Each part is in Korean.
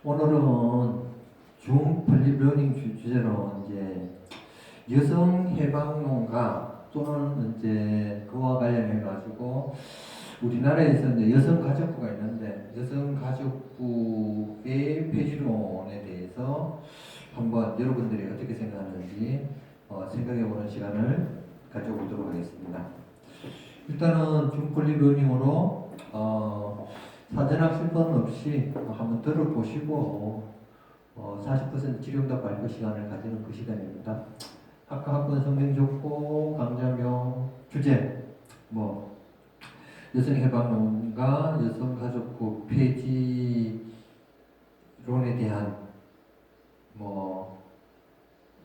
오늘은 중 플리러닝 주제로 이제 여성 해방론가 또는 이제 그와 관련해 가지고 우리나라에서 이제 여성 가족부가 있는데 여성 가족부의 폐지론에 대해서 한번 여러분들이 어떻게 생각하는지 생각해보는 시간을 가져보도록 하겠습니다. 일단은 중 플리러닝으로 사전학습은 없이 한번 들어보시고 40% 질의응답 발표 시간을 가지는 그 시간입니다. 학과 학번 성명 좁고 강좌명 주제 여성 해방론과 여성 가족부 폐지론에 대한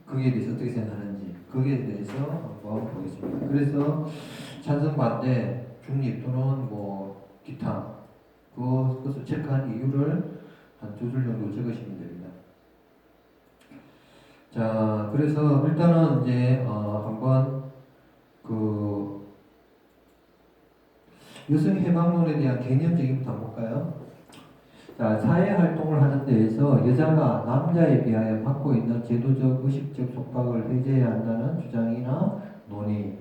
거기에 대해서 어떻게 생각하는지 거기에 대해서 한번 보겠습니다. 그래서 찬성 반대 중립 또는 기타 그것을 체크한 이유를 한 두 줄 정도 적으시면 됩니다. 자, 그래서 일단은 이제 한번 그 여성 해방론에 대한 개념적인부터 한번 볼까요? 자, 사회 활동을 하는 데에서 여자가 남자에 비하여 받고 있는 제도적, 의식적 속박을 해제해야 한다는 주장이나 논의.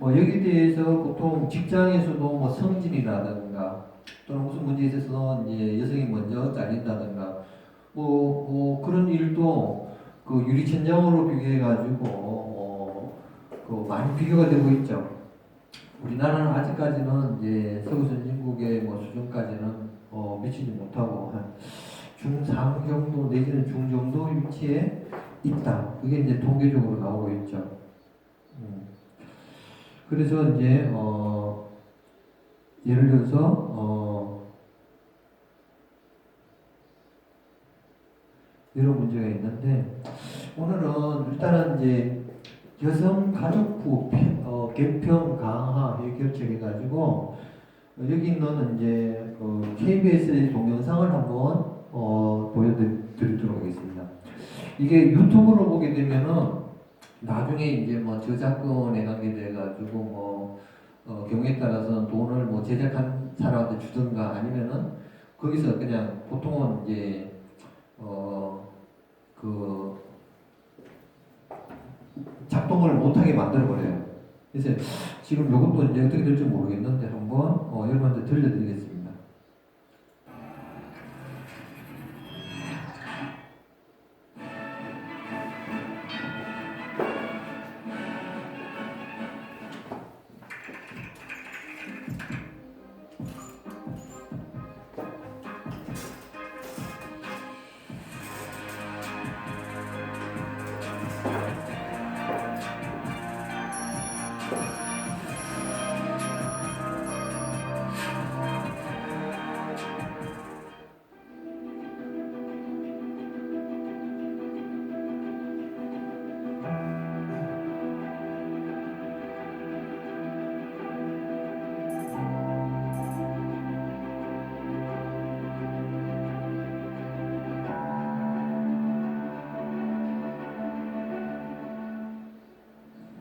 여기에 대해서 보통 직장에서도 성진이라든가 또는 무슨 문제에 있어서 이제 여성이 먼저 잘린다든가 그런 일도 그 유리천장으로 비교해가지고 많이 비교가 되고 있죠. 우리나라는 아직까지는 이제 서구 선진국의 수준까지는 미치지 못하고 한 중3 정도 내지는 중 정도 위치에 있다. 그게 이제 통계적으로 나오고 있죠. 그래서 이제 예를 들어서 이런 문제가 있는데 오늘은 일단은 이제 여성 가족부 개편 강화 해결책 해가지고 여기 있는 이제 KBS의 동영상을 한번 보여드리도록 하겠습니다. 이게 유튜브로 보게 되면은 나중에 이제 저작권에 관계돼 가지고 경우에 따라서는 돈을 제작한 사람한테 주든가 아니면은 거기서 그냥 보통은 이제 그 작동을 못하게 만들어 버려요. 그래서 지금 이것도 이제 어떻게 될지 모르겠는데 한번 여러분한테 들려드리겠습니다.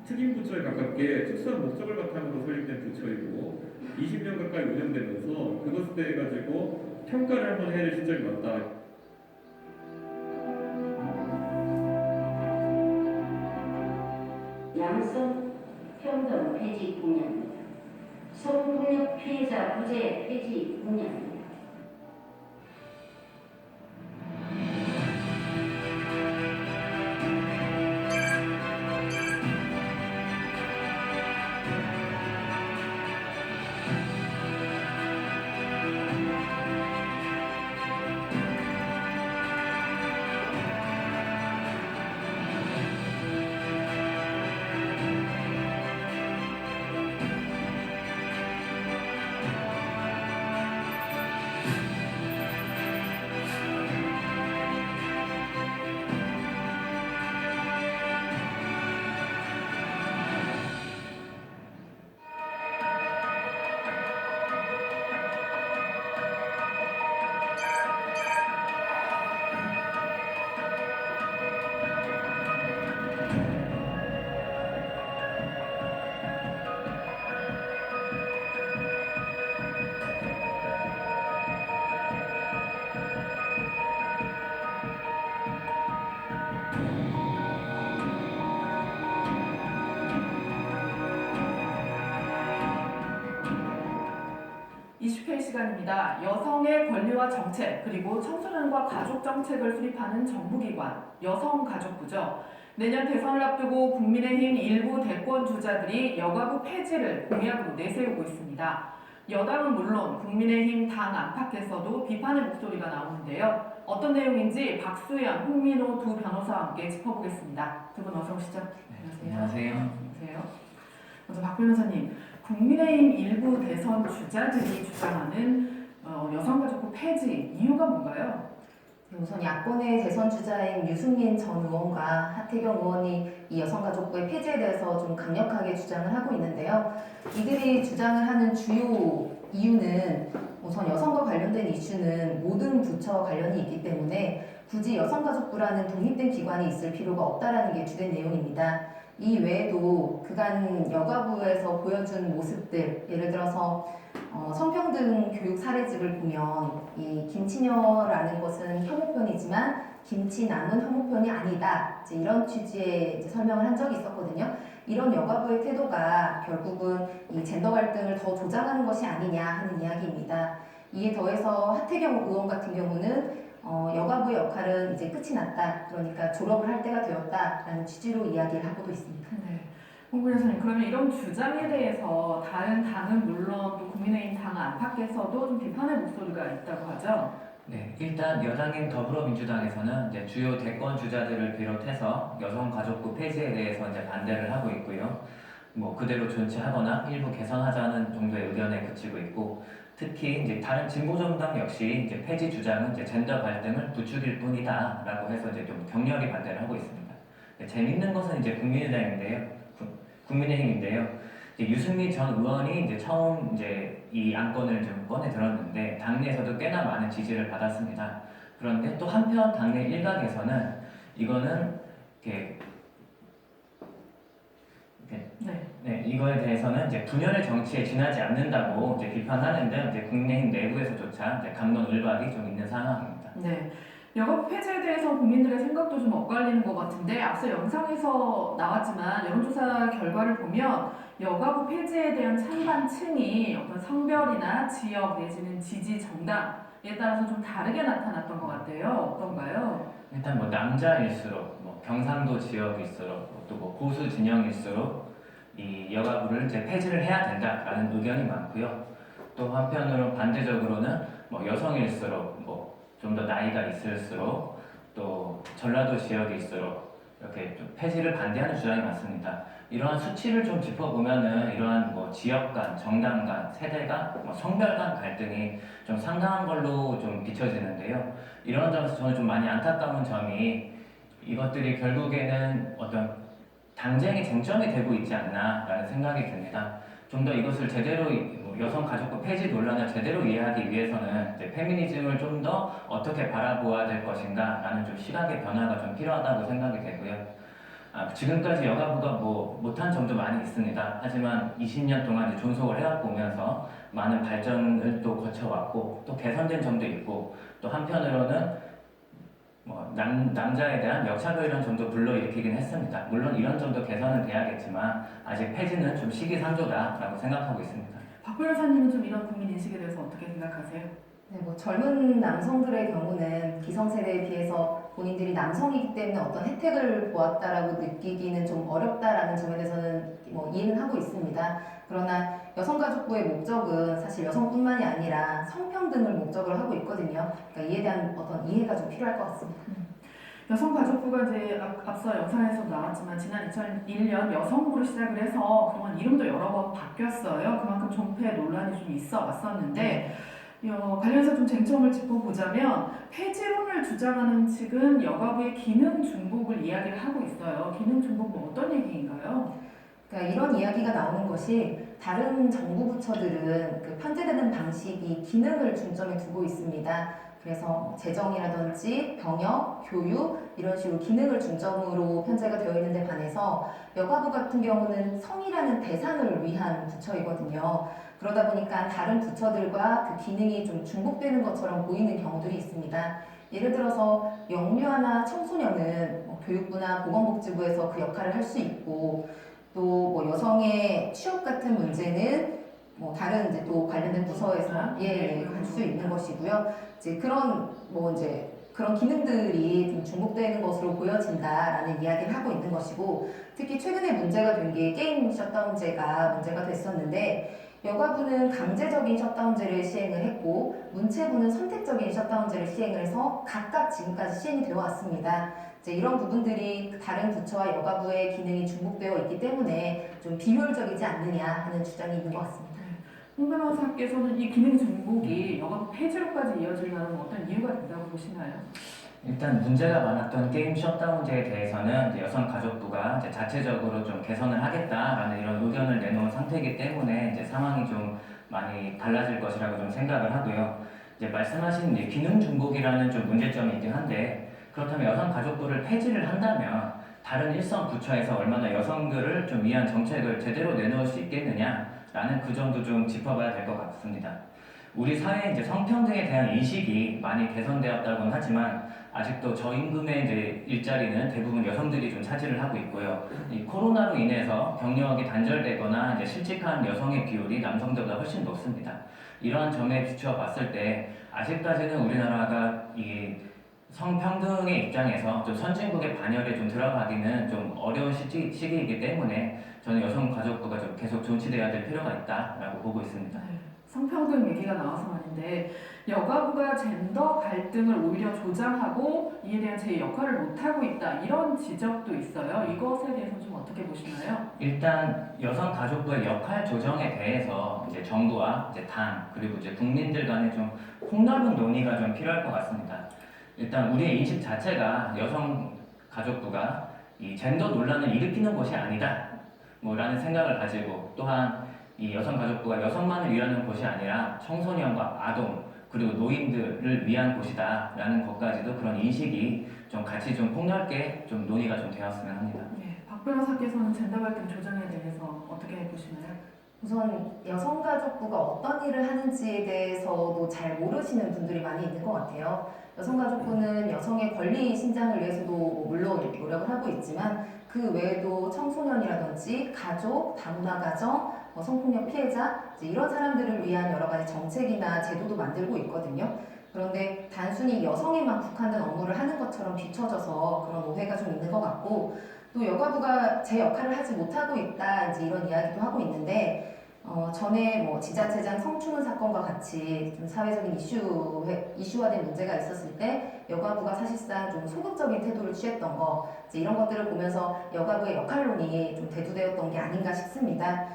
특임 부처에 가깝게 특수한 목적을 바탕으로 설립된 부처이고 20년 가까이 운영되면서 그것에 대해 가지고 평가를 한번 해야 될 시점이 왔다. 양성 평등 폐지 공약입니다. 성폭력 피해자 부재 폐지 공약입니다. 시간입니다. 여성의 권리와 정책 그리고 청소년과 가족 정책을 수립하는 정부기관 여성가족부죠. 내년 대선을 앞두고 국민의힘 일부 대권 주자들이 여가부 폐지를 공약으로 내세우고 있습니다. 여당은 물론 국민의힘 당 안팎에서도 비판의 목소리가 나오는데요. 어떤 내용인지 박수현, 홍민호 두 변호사와 함께 짚어보겠습니다. 두 분 어서 오시죠. 안녕하세요. 안녕하세요. 먼저 박 변호사님, 국민의힘 일부 대선 주자들이 주장하는 여성가족부 폐지 이유가 뭔가요? 우선 야권의 대선 주자인 유승민 전 의원과 하태경 의원이 이 여성가족부의 폐지에 대해서 좀 강력하게 주장을 하고 있는데요. 이들이 주장을 하는 주요 이유는 우선 여성과 관련된 이슈는 모든 부처와 관련이 있기 때문에 굳이 여성가족부라는 독립된 기관이 있을 필요가 없다라는 게 주된 내용입니다. 이 외에도 그간 여가부에서 보여준 모습들, 예를 들어서 성평등 교육 사례집을 보면 이 김치녀라는 것은 혐오편이지만 김치남은 혐오편이 아니다. 이제 이런 취지의 이제 설명을 한 적이 있었거든요. 이런 여가부의 태도가 결국은 이 젠더 갈등을 더 조장하는 것이 아니냐 하는 이야기입니다. 이에 더해서 하태경 의원 같은 경우는 여가부의 역할은 이제 끝이 났다. 그러니까 졸업을 할 때가 되었다라는 취지로 이야기를 하고도 있습니다. 네. 홍 변호사님, 그러면 이런 주장에 대해서 다른 당은 물론 또 국민의힘 당 안팎에서도 좀 비판의 목소리가 있다고 하죠? 네, 일단 여당인 더불어민주당에서는 이제 주요 대권 주자들을 비롯해서 여성가족부 폐지에 대해서 이제 반대를 하고 있고요. 뭐 그대로 존치하거나 일부 개선하자는 정도의 의견에 그치고 있고, 특히 이제 다른 진보 정당 역시 이제 폐지 주장은 이제 젠더 갈등을 부추길 뿐이다라고 해서 이제 좀 격렬히 반대를 하고 있습니다. 재밌는 것은 이제 국민의힘인데요. 이제 유승민 전 의원이 이제 처음 이제 이 안건을 좀 꺼내 들었는데 당내에서도 꽤나 많은 지지를 받았습니다. 그런데 또 한편 당내 일각에서는 이거는 이거에 대해서는 이제 분열의 정치에 지나지 않는다고 이제 비판하는데 이제 국민의힘 내부에서조차 이제 갑론을박이 좀 있는 상황입니다. 네. 여가부 폐지에 대해서 국민들의 생각도 좀 엇갈리는 것 같은데 앞서 영상에서 나왔지만 여론조사 결과를 보면 여가부 폐지에 대한 찬반층이 어떤 성별이나 지역 내지는 지지 정당에 따라서 좀 다르게 나타났던 것 같아요. 어떤가요? 일단 뭐 남자일수록 뭐 경상도 지역일수록 또 뭐 보수 진영일수록 이 여가부를 이제 폐지를 해야 된다라는 의견이 많고요. 또 한편으로 반대적으로는 뭐 여성일수록 뭐 좀 더 나이가 있을수록 또 전라도 지역일수록 이렇게 좀 폐지를 반대하는 주장이 많습니다. 이러한 수치를 좀 짚어보면은 이러한 뭐 지역 간, 정당 간, 세대 간, 뭐 성별 간 갈등이 좀 상당한 걸로 좀 비춰지는데요. 이런 점에서 저는 좀 많이 안타까운 점이 이것들이 결국에는 어떤 당쟁의 쟁점이 되고 있지 않나라는 생각이 듭니다. 좀 더 이것을 제대로 여성가족부 폐지 논란을 제대로 이해하기 위해서는 이제 페미니즘을 좀 더 어떻게 바라보아야 될 것인가라는 좀 시각의 변화가 좀 필요하다고 생각이 되고요. 지금까지 여가부가 뭐 못한 점도 많이 있습니다. 하지만 20년 동안 이제 존속을 해왔보면서 많은 발전을 또 거쳐왔고 또 개선된 점도 있고 또 한편으로는 뭐 남자에 대한 역차별이라는 점도 불러일으키긴 했습니다. 물론 이런 점도 개선은 돼야겠지만 아직 폐지는 좀 시기상조다라고 생각하고 있습니다. 박 변호사님은 좀 이런 국민 인식에 대해서 어떻게 생각하세요? 네, 뭐 젊은 남성들의 경우는 기성세대에 비해서 본인들이 남성이기 때문에 어떤 혜택을 보았다라고 느끼기는 좀 어렵다라는 점에 대해서는 뭐 이해는 하고 있습니다. 그러나 여성가족부의 목적은 사실 여성뿐만이 아니라 성평등을 목적으로 하고 있거든요. 그러니까 이에 대한 어떤 이해가 좀 필요할 것 같습니다. 여성가족부가 이제 앞서 영상에서 나왔지만 지난 2001년 여성부로 시작을 해서 그동안 이름도 여러 번 바뀌었어요. 그만큼 존폐 논란이 좀 있어 왔었는데 관련해서 좀 쟁점을 짚어보자면 폐지론을 주장하는 측은 여가부의 기능 중복을 이야기를 하고 있어요. 기능 중복은 어떤 얘기인가요? 그러니까 이런 이야기가 나오는 것이 다른 정부 부처들은 그 편제되는 방식이 기능을 중점에 두고 있습니다. 그래서 재정이라든지 병역, 교육 이런 식으로 기능을 중점으로 편제가 되어 있는데 반해서 여가부 같은 경우는 성이라는 대상을 위한 부처이거든요. 그러다 보니까 다른 부처들과 그 기능이 좀 중복되는 것처럼 보이는 경우들이 있습니다. 예를 들어서 영유아나 청소년은 교육부나 보건복지부에서 그 역할을 할 수 있고 또 뭐 여성의 취업 같은 문제는 뭐 다른 이제 또 관련된 부서에서 할 수 있는 것이고요. 이제 그런 뭐 이제 그런 기능들이 좀 중복되는 것으로 보여진다라는 이야기를 하고 있는 것이고, 특히 최근에 문제가 된 게 게임 셧다운제가 문제가 됐었는데, 여가부는 강제적인 셧다운제를 시행을 했고 문체부는 선택적인 셔다운제를 시행을 해서 각각 지금까지 시행이 되어 왔습니다. 이제 이런 부분들이 다른 부처와 여가부의 기능이 중복되어 있기 때문에 좀 비효율적이지 않느냐 하는 주장이 있는 것 같습니다. 홍 변호사께서는 이 기능 중복이 여가부 폐지로까지 이어지려는 어떤 이유가 된다고 보시나요? 일단 문제가 많았던 게임 셧다운제에 대해서는 이제 여성가족부가 이제 자체적으로 좀 개선을 하겠다라는 이런 의견을 내놓은 상태이기 때문에 이제 상황이 좀 많이 달라질 것이라고 좀 생각을 하고요. 이제 말씀하신 이제 기능 중복이라는 좀 문제점이 있긴 한데, 그렇다면 여성가족부를 폐지를 한다면 다른 일선 부처에서 얼마나 여성들을 좀 위한 정책을 제대로 내놓을 수 있겠느냐라는 그 점도 좀 짚어봐야 될 것 같습니다. 우리 사회의 이제 성평등에 대한 인식이 많이 개선되었다고는 하지만 아직도 저임금의 이제 일자리는 대부분 여성들이 좀 차지를 하고 있고요. 이 코로나로 인해서 경력이 단절되거나 이제 실직한 여성의 비율이 남성들보다 훨씬 높습니다. 이러한 점에 비추어 봤을 때 아직까지는 우리나라가 이 성평등의 입장에서 좀 선진국의 반열에 좀 들어가기는 좀 어려운 시기이기 때문에 저는 여성가족부가 좀 계속 존치돼야 될 필요가 있다라고 보고 있습니다. 성평등 얘기가 나와서 말인데, 여가부가 젠더 갈등을 오히려 조장하고 이에 대한 제 역할을 못하고 있다, 이런 지적도 있어요. 이것에 대해서는 좀 어떻게 보시나요? 일단 여성가족부의 역할 조정에 대해서 이제 정부와 이제 당 그리고 이제 국민들 간에 좀 폭넓은 논의가 좀 필요할 것 같습니다. 일단 우리의 인식 자체가 여성가족부가 이 젠더 논란을 일으키는 곳이 아니다 뭐라는 생각을 가지고, 또한 이 여성가족부가 여성만을 위하는 곳이 아니라 청소년과 아동 그리고 노인들을 위한 곳이다 라는 것까지도 그런 인식이 좀 같이 좀 폭넓게 좀 논의가 좀 되었으면 합니다. 네, 박 변호사께서는 젠더 갈등 조정에 대해서 어떻게 보시나요? 우선 여성가족부가 어떤 일을 하는지에 대해서도 잘 모르시는 분들이 많이 있는 것 같아요. 여성가족부는 여성의 권리 신장을 위해서도 물론 노력을 하고 있지만 그 외에도 청소년이라든지 가족, 다문화 가정, 성폭력 피해자 이런 사람들을 위한 여러 가지 정책이나 제도도 만들고 있거든요. 그런데 단순히 여성에만 국한된 업무를 하는 것처럼 비춰져서 그런 오해가 좀 있는 것 같고, 또 여가부가 제 역할을 하지 못하고 있다 이제 이런 이야기도 하고 있는데, 전에 뭐 지자체장 성추문 사건과 같이 좀 사회적인 이슈화된 문제가 있었을 때 여가부가 사실상 좀 소극적인 태도를 취했던 거, 이제 이런 것들을 보면서 여가부의 역할론이 좀 대두되었던 게 아닌가 싶습니다.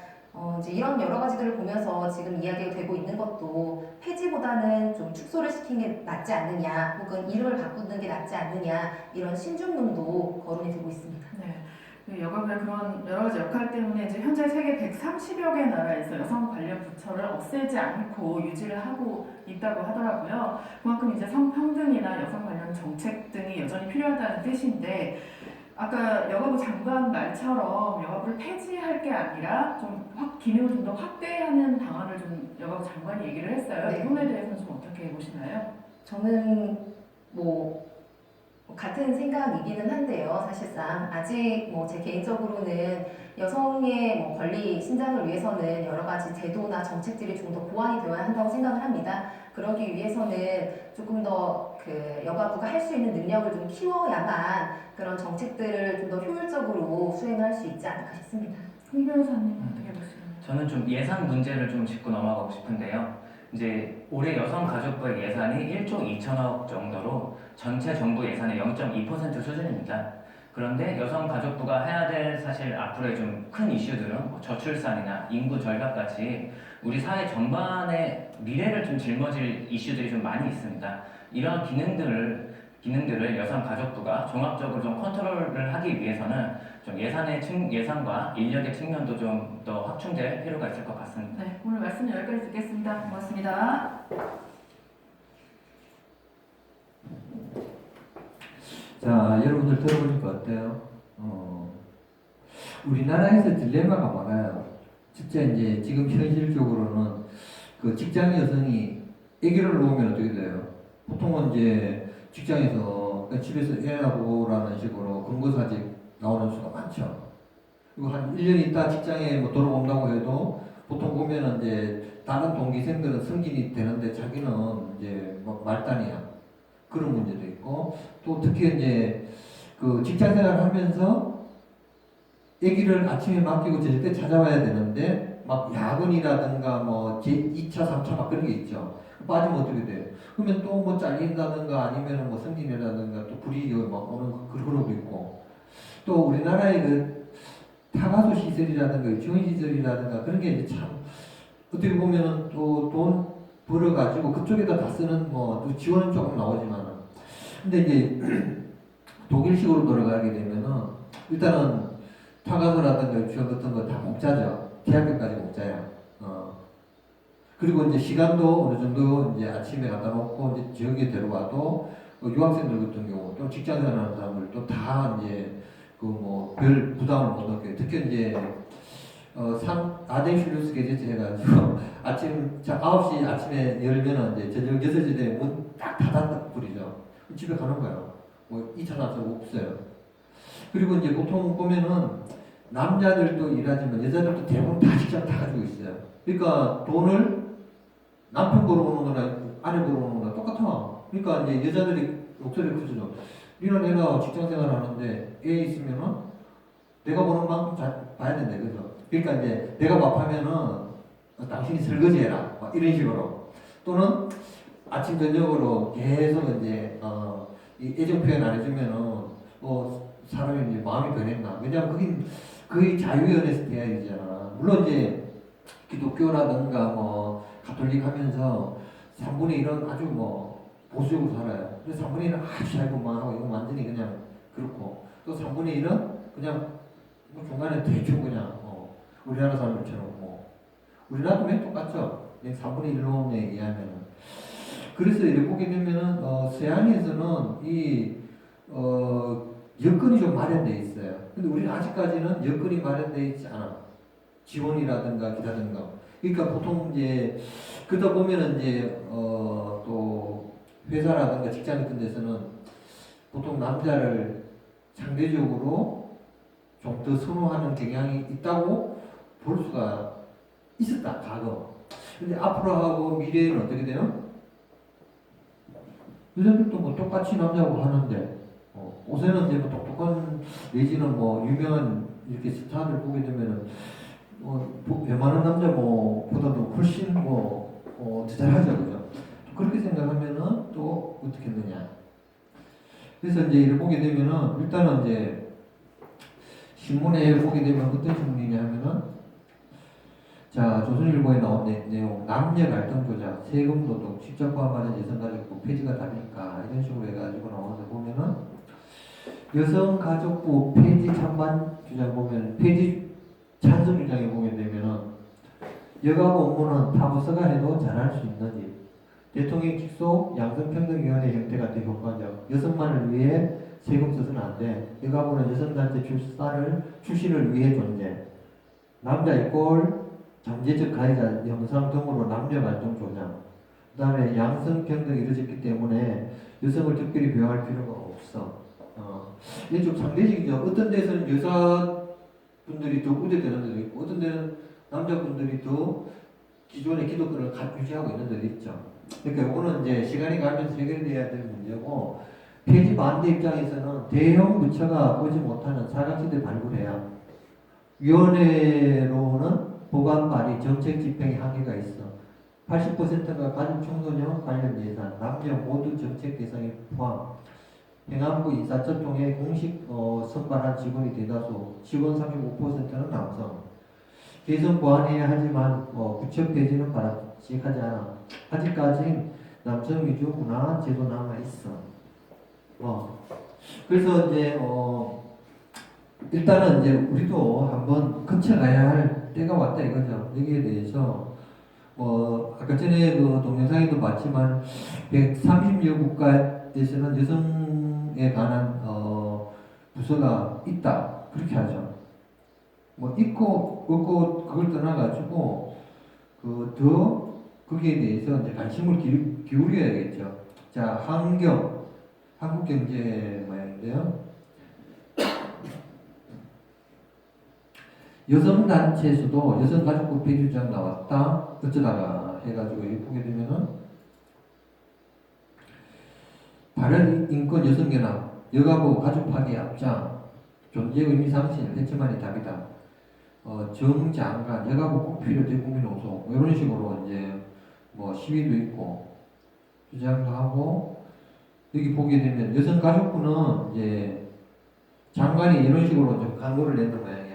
이제 이런 여러 가지들을 보면서 지금 이야기가 되고 있는 것도 폐지보다는 좀 축소를 시키는 게 낫지 않느냐, 혹은 이름을 바꾸는 게 낫지 않느냐, 이런 신중론도 거론이 되고 있습니다. 네. 여가부의 그런 여러 가지 역할 때문에 이제 현재 세계 130여 개 나라에서 여성 관련 부처를 없애지 않고 유지를 하고 있다고 하더라고요. 그만큼 이제 성평등이나 여성 관련 정책 등이 여전히 필요하다는 뜻인데, 아까 여가부 장관 말처럼 여가부를 폐지할 게 아니라 좀 기능을 좀 더 확대하는 방안을 좀 여가부 장관이 얘기를 했어요. 네. 이 부분에 대해서는 좀 어떻게 보시나요? 저는 뭐 같은 생각이기는 한데요. 사실상 아직 뭐 제 개인적으로는 여성의 뭐 권리 신장을 위해서는 여러 가지 제도나 정책들이 좀 더 보완이 되어야 한다고 생각을 합니다. 그러기 위해서는 조금 더 그 여가부가 할 수 있는 능력을 좀 키워야만 그런 정책들을 좀 더 효율적으로 수행할 수 있지 않을까 싶습니다. 홍 변호사님 어떻게 보시나요? 저는 좀 예산 문제를 좀 짚고 넘어가고 싶은데요. 이제 올해 여성가족부의 예산이 1조 2천억 정도로 전체 정부 예산의 0.2% 수준입니다. 그런데 여성가족부가 해야 될 사실 앞으로의 좀 큰 이슈들은 뭐 저출산이나 인구 절벽같이 우리 사회 전반의 미래를 좀 짊어질 이슈들이 좀 많이 있습니다. 이러한 기능들을 여성가족부가 종합적으로 좀 컨트롤을 하기 위해서는 좀 예산과 인력의 측면도 좀 더 확충될 필요가 있을 것 같습니다. 네, 오늘 말씀 여기까지 듣겠습니다. 고맙습니다. 자, 여러분들 들어보니까 어때요? 우리나라에서 딜레마가 많아요. 진짜 이제 지금 현실적으로는 그 직장 여성이 아기를 놓으면 어떻게 돼요? 보통은 이제 직장에서 집에서 애하고라는 식으로 근거사직 나오는 수가 많죠. 그리고 한 1년 있다 직장에 뭐 돌아온다고 해도 보통 보면은 이제 다른 동기생들은 승진이 되는데 자기는 이제 뭐 말단이야. 그런 문제도 있고 또 특히 이제 그 직장생활을 하면서 아기를 아침에 맡기고 저녁 때 찾아와야 되는데 막 야근이라든가 뭐 제2차, 3차 막 그런 게 있죠. 빠지면 어떻게 돼요? 그러면 또 뭐 잘린다든가 아니면 뭐 승진이라든가 또 불이익이 막 오는 그런 것도 있고 또 우리나라의 그 타가수 시설이라든가 지원 시설이라든가 그런 게 이제 참 어떻게 보면은 또 돈 벌어가지고 그쪽에다 다 쓰는 뭐또 지원은 조금 나오지만은 근데 이제 독일식으로 돌아가게 되면은 일단은 타가서라든가 지원 같은 거 다 공짜죠. 대학교까지 공짜야. 그리고 이제 시간도 어느 정도 이제 아침에 갖다 놓고 이제 지역에 데려와도 유학생들 같은 경우 또 직장생활하는 사람들도 다 이제 그 뭐 별 부담을 못 느껴요. 특히 이제 아덴슐루스 게제트 해가지고 아침 9시 아침에 열면은 이제 저녁 6시 되면 문 딱 닫았다 뿌리죠. 집에 가는 거예요. 뭐 2차 단서 없어요. 그리고 이제 보통 보면은 남자들도 일하지만 여자들도 대부분 다 직장 다 가지고 있어요. 그러니까 돈을 남편 벌어오는 거나 아내 벌어오는 거나 똑같아. 그러니까 이제 여자들이 목소리를 크죠. 니는 내가 직장 생활 하는데 애 있으면은 내가 버는 만큼 잘 봐야 된다. 그죠? 그러니까 이제 내가 밥하면은 당신이 설거지해라. 막 이런 식으로. 또는 아침 저녁으로 계속 이제 이 애정 표현 안 해주면은 사람이 이제 마음이 변했나. 왜냐면 그게 거의 자유연애에서 돼야 되잖아. 물론 이제 기독교라든가 뭐 가톨릭 하면서 3분의 1은 아주 뭐 보수적으로 살아요. 근데 3분의 1은 아주 자유분방하고 이건 완전히 그냥 그렇고 또 3분의 1은 그냥 뭐 중간에 대충 그냥 우리나라 사람들처럼 뭐 우리나라도 맨 똑같죠. 3분의 1로 얘기하면은 그래서 이렇게 보게 되면은 서양에서는 이 여건이 좀 마련돼 있어요. 근데 우리는 아직까지는 여건이 마련돼 있지 않아. 지원이라든가 기타든가. 그러니까 보통 이제 그러다 보면은 이제 또 회사라든가 직장 같은 데서는 보통 남자를 상대적으로 좀 더 선호하는 경향이 있다고 볼 수가 있었다, 과거. 근데 앞으로 하고 미래에는 어떻게 돼요? 여자들도 뭐 똑같이 남자하고 하는데, 옷에는 이제 뭐 똑똑한, 내지는 뭐 유명한 이렇게 스타들 보게 되면은, 웬만한 남자 보다도 훨씬 더 잘하죠, 그죠? 그렇게 생각하면은 또 어떻게 했느냐. 그래서 이제 이를 보게 되면은, 일단은 이제, 신문에 보게 되면 어떤 신문이냐 하면은 자 조선일보에 나온 내용 남녀 갈등 조작 세금 도둑 직접 포함하는 여성가족부 폐지가 답일까 이런 식으로 해가지고 나오는데 보면은 여성가족부 폐지 찬반 주장 보면 폐지 찬성 주장에 보게 되면은 여가부 업무는 타 부서가 해도 잘할 수 있는지 대통령 직속 양성평등위원회 형태가 더 효과적 여성만을 위해 세금 써서는 안 돼. 여가부는 여성단체 출신을 위해 존재. 남자 이꼴 잠재적 가해자 영상 등으로 남녀 갈등 조장. 그 다음에 양성평등이 이루어졌기 때문에 여성을 특별히 비호할 필요가 없어. 이게 좀 상대적이죠. 어떤 데서는 여자분들이 더 우대되는 데도 있고, 어떤 데는 남자분들이 더 기존의 기독교를 유지하고 있는 데도 있죠. 그러니까 이거는 이제 시간이 가면서 해결돼야 될 문제고, 폐지 반대 입장에서는 대형 부처가 보지 못하는 사각지대 발굴해야 위원회로는 보관 발의 정책 집행에 한계가 있어. 80%가 가족 청소년 관련 예산, 남녀 모두 정책 대상에 포함. 행안부 인사처 통해 공식 선발한 직원이 대다수, 직원 35%는 남성. 개선 보완해야 하지만 부처 폐지는 바람직하지 않아. 아직까지 남성 위주 문화 제도 남아 있어. 그래서 이제 일단은 이제 우리도 한번 거쳐가야 할 때가 왔다 이거죠. 여기에 대해서 아까 전에 그 동영상에도 봤지만 130여 국가에서는 여성에 관한 부서가 있다 그렇게 하죠. 있고 없고 그걸 떠나가지고 더 거기에 대해서 이제 관심을 기울여야겠죠. 자, 한국경제 모양인데요. 여성단체에서도 여성가족부 폐지 주장 나왔다 어쩌다가 해가지고 여기 보게 되면은 바른인권 여성연합 여가부 가족 파괴 앞장 존재 의미 상실 해체만이 답이다. 정장관 여가부 꼭 필요 대국민 호소 뭐 이런 식으로 이제 뭐 시위도 있고 주장도 하고 여기 보게 되면 여성가족부는 이제 장관이 이런 식으로 좀 광고를 냈는 모양이야.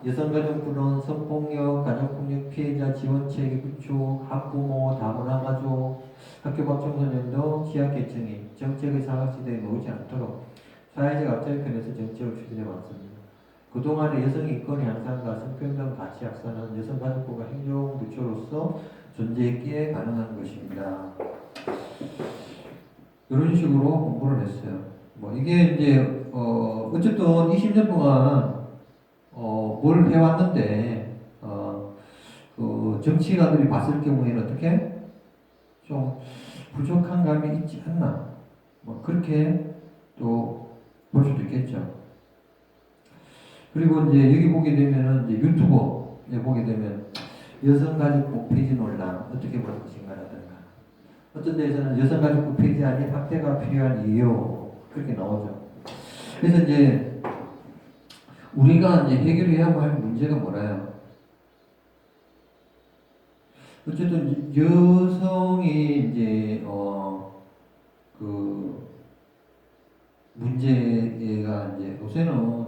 여성가족부는 성폭력, 가족폭력 피해자 지원체계 구축, 한부모, 다문화 가족, 학교 밖 청소년도 취약계층이 정책의 사각지대에 놓이지 않도록 사회적 앞장편에서 정책을 추진해 왔습니다. 그동안의 여성 인권 향상과 성평등 가치 약산은 여성가족부가 행정부처로서 존재했기에 가능한 것입니다. 이런 식으로 공부를 했어요. 뭐 이게 이제 어쨌든 20년 동안 뭘 해왔는데 그 정치가들이 봤을 경우에는 어떻게 좀 부족한 감이 있지 않나 뭐 그렇게 또 볼 수도 있겠죠. 그리고 이제 여기 보게 되면은 이제 유튜브에 보게 되면 여성가족부 폐지 논란 어떻게 볼 것인가라든가 어떤 데에서는 여성가족부 폐지 아닌 확대가 필요한 이유 그렇게 나오죠. 그래서 이제 우리가 이제 해결해야 할 문제가 뭐라요? 어쨌든 여성이 이제 그 문제가 이제 요새는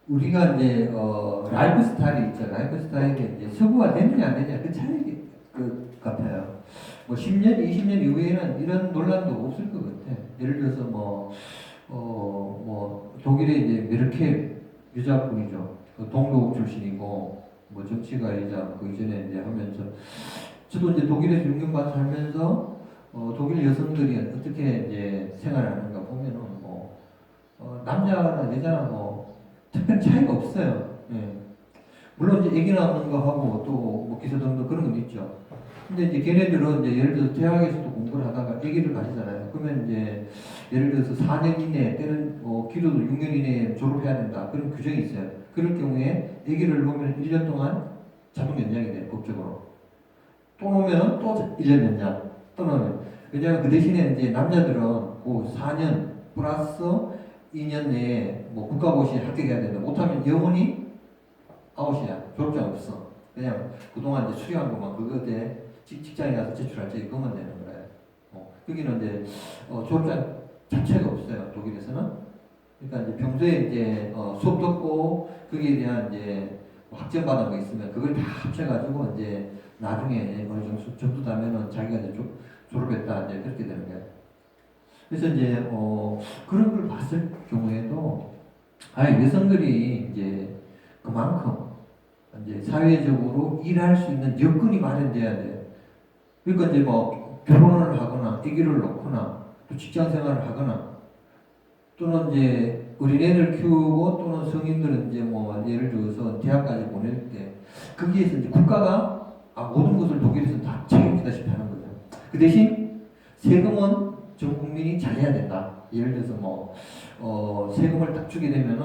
우리가 이제 라이프 스타일이 있죠. 라이프 스타일이 이제 서구화 되느냐 안 되느냐 그 차이 그 같아요. 뭐 10년, 20년 이후에는 이런 논란도 없을 것 같아. 예를 들어서 독일의 이제 메르켈 여자분이죠. 그 동독 출신이고 뭐 정치가이자 그 이전에 이제 하면서 저도 이제 독일에서 6년간 살면서 독일 여성들이 어떻게 이제 생활하는가 보면은 남자나 여자나 특별한 차이가 없어요. 예. 물론 이제 애기 낳는 거 하고 또 기소 등등 그런 건 있죠. 근데 이제 걔네들은 이제 예를 들어서 대학에서도 공부를 하다가 아기를 가지잖아요. 그러면 이제 예를 들어서 4년 이내 때는 길어도 6년 이내에 졸업해야 된다. 그런 규정이 있어요. 그럴 경우에 아기를 놓으면 1년 동안 자동 연장이 돼요. 법적으로. 또 놓으면 또 1년 연장. 또 놓으면. 왜냐하면 그 대신에 이제 남자들은 그 4년 플러스 2년 내에 국가고시에 합격해야 된다. 못하면 영원히 아웃이야. 졸업장 없어. 그냥 그동안 이제 수료한 것만 그거에 직장에 가서 제출할 때 그것만 되는 거예요. 여기는 이제 졸업장 자체가 없어요. 독일에서는. 그러니까 이제 평소에 이제 수업 듣고 거기에 대한 이제 학점받은 거 있으면 그걸 다 합쳐가지고 이제 나중에 어느 정도 되면은 자기가 이제 졸업했다 이제 그렇게 되는 거예요. 그래서 이제 그런 걸 봤을 경우에도 여성들이 이제 그만큼 이제 사회적으로 일할 수 있는 여건이 마련돼야 돼요. 그러니까 이제 결혼을 하거나 아기를 낳거나 또 직장 생활을 하거나 또는 이제 어린애들 키우고 또는 성인들은 이제 예를 들어서 대학까지 보낼 때 거기에서 이제 국가가 모든 것을 독일에서 다 책임지다시피 하는 거죠. 그 대신 세금은 전 국민이 잘해야 된다. 예를 들어서 세금을 딱 주게 되면은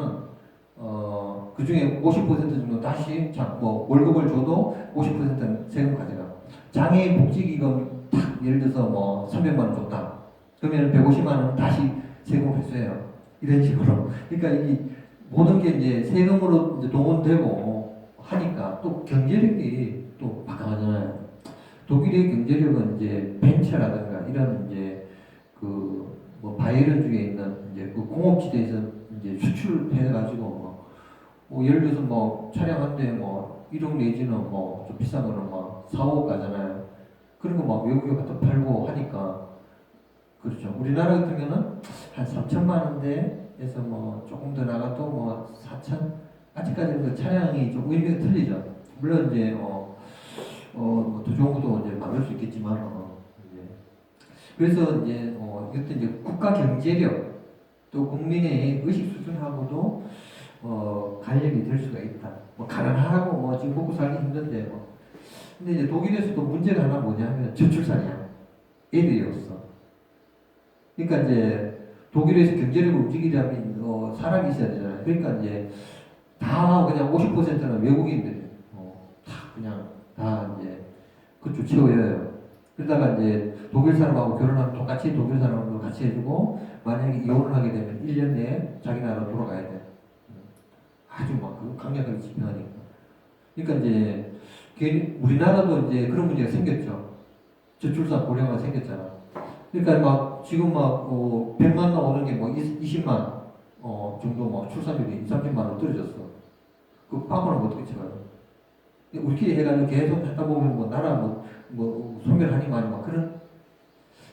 그 중에 50% 정도 다시 월급을 줘도 50%는 세금 가져가. 장애인 복지기금 딱 예를 들어서 300만 원 줬다. 그러면 150만 원 다시 세금 회수해요. 이런 식으로. 그러니까 이 모든 게 이제 세금으로 이제 동원되고 하니까 또 경제력이 또 막강하잖아요. 독일의 경제력은 이제 벤처라든가 이런 이제 바이에른 주에 있는 이제 그 공업지대에서 이제 수출해가지고 예를 들어서 차량 한 대 1억 내지는 좀 비싼 거는 4, 5억 가잖아요. 그런 거 외국에 갖다 팔고 하니까 그렇죠. 우리나라 같으면은 한 3천만 원대에서 조금 더 나가도 4천 아직까지는 그 차량이 좀 의미가 틀리죠. 물론 이제 더 좋은 것도 이제 만들 수 있겠지만 그래서 이제 이것도 이제 국가 경제력 또 국민의 의식 수준하고도 관련이 될 수가 있다. 가난하고 지금 먹고 살기 힘든데 근데 이제 독일에서도 문제가 하나 뭐냐면 저출산이야. 애들이 없어. 그러니까 이제 독일에서 경제력을 움직이려면 사람이 있어야 되잖아요. 그러니까 이제 다 그냥 50%는 외국인들이 다 그냥 다 이제 그쪽 채워요. 그러다가 이제 독일 사람하고 결혼하면 똑같이 독일 사람하고 같이 해주고 만약에 이혼을 하게 되면 1년 내에 자기 나라로 돌아가야 돼. 아주 막 강력하게 집행하니까. 그러니까 이제 우리나라도 이제 그런 문제가 생겼죠. 저출산 고령화가 생겼잖아. 그러니까 막 지금 막 100만 나오는 게 뭐 20만 정도 막 출산율이 30만으로 떨어졌어. 그 바꾸는 거 어떻게 쳐요? 우리끼리 해가지고 계속 하다 보면 뭐 나라 뭐 소멸하니만 막 그런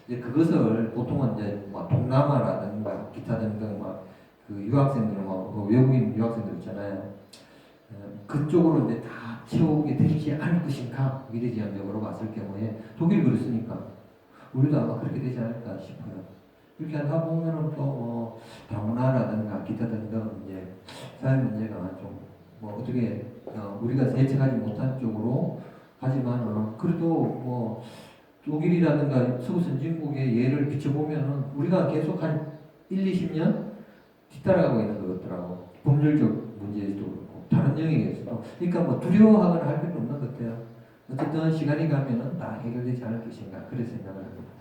이제 그것을 보통은 이제 막 동남아라든가 기타 등등 막 그 유학생들 뭐 외국인 유학생들 있잖아요. 그쪽으로 이제 다 채우게 되지 않을 것인가 미래지향적으로 봤을 경우에 독일이 그랬으니까 우리도 아마 그렇게 되지 않을까 싶어요. 이렇게 하다 보면은 또 다문화라든가 기타 등등 이제 사회 문제가 좀 뭐 어떻게 우리가 예측하지 못한 쪽으로 하지만은 그래도 뭐 독일이라든가 서구 선진국의 예를 비춰보면은 우리가 계속 한 1, 20년 뒤따라가고 있는 것 같더라고. 법률적 문제에서도 그렇고 다른 영역에서도. 그러니까 뭐 두려워하거나 할 필요 없는 것 같아요. 어쨌든 시간이 가면은 다 해결되지 않을 것인가 그런 생각을 합니다.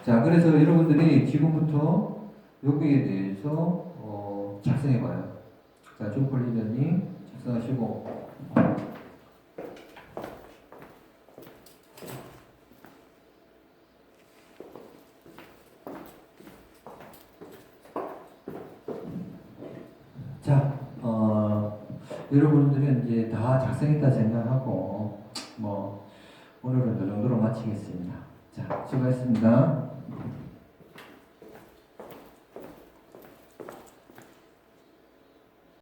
자, 그래서 여러분들이 지금부터 여기에 대해서 작성해봐요. 자, 조폴 리더님 작성하시고. 자, 여러분들은 이제 다 작성했다 생각하고 뭐 오늘은 이 정도로 마치겠습니다. 자, 수고하셨습니다.